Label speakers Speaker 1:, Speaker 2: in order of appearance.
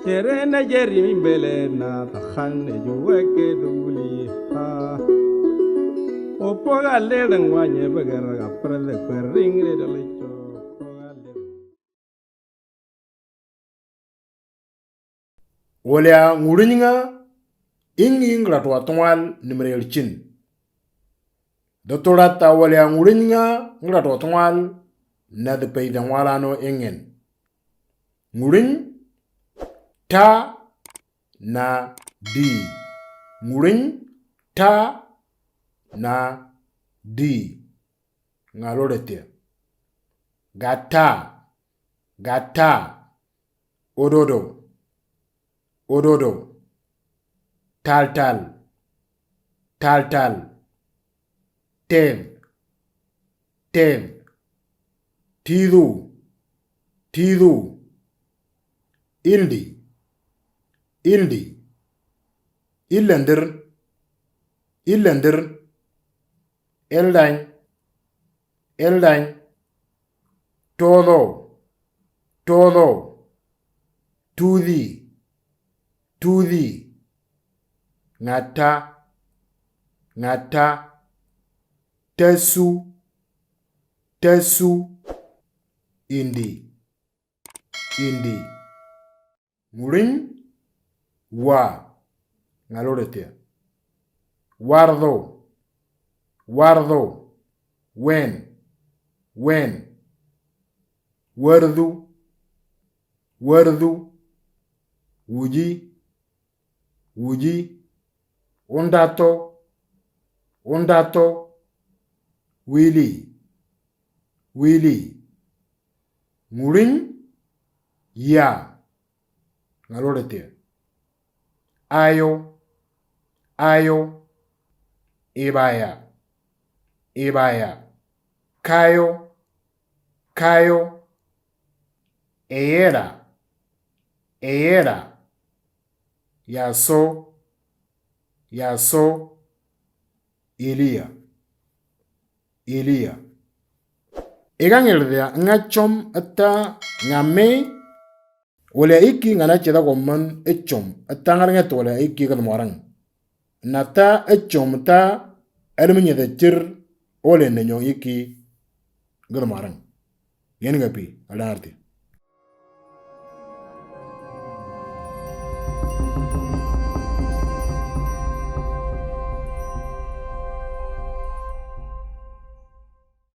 Speaker 1: Terena jeri mbele na takhane juweke duli ha. Opoga lele ngwanye begera aprele kweringre dalicho.
Speaker 2: Olia ŋwu腎iŋa ingi ŋəətwaṭo ŋwal nimrel chin. Dotorata Olia ŋwu腎iŋa ŋəətwaṭo ŋwal na de peida ŋwalano engen. Ŋwurin ta na di. Ŋwurin ta na di. Ngalorete. Gata. Gata. Ododo. Ododo. Tal-tal. Tal-tal. Tev. Tev. Tidu. Tidu. Ildi. Ildi. Illendir. Illendir. Eldain. Eldain. Todo. Todo. Tudi. Tudi. Ngata. Ngata. Tesu. Tesu. Indi. Indi. Ŋwurin wa. Ngalorete. Wardo. Wardo. Wen. Wen. Wardu. Wardu. Wuji. Wuji. Undato. Undato. Wili. Wili. Ŋwurin ya. Ngalorete. Ayo. Ayo. Ibaya. Ibaya. Kayo. Kayo. Eyera. Eyera. Yaso. Yaso. Elia. Elia. Egangerdea ngachom ata ngame Olia iki ngana cheda gomman echom ata ngarnget Olia iki galmorang. Nata echom ta elminye de chir Olia nenyo iki galmorang. Yen ngapi alarti.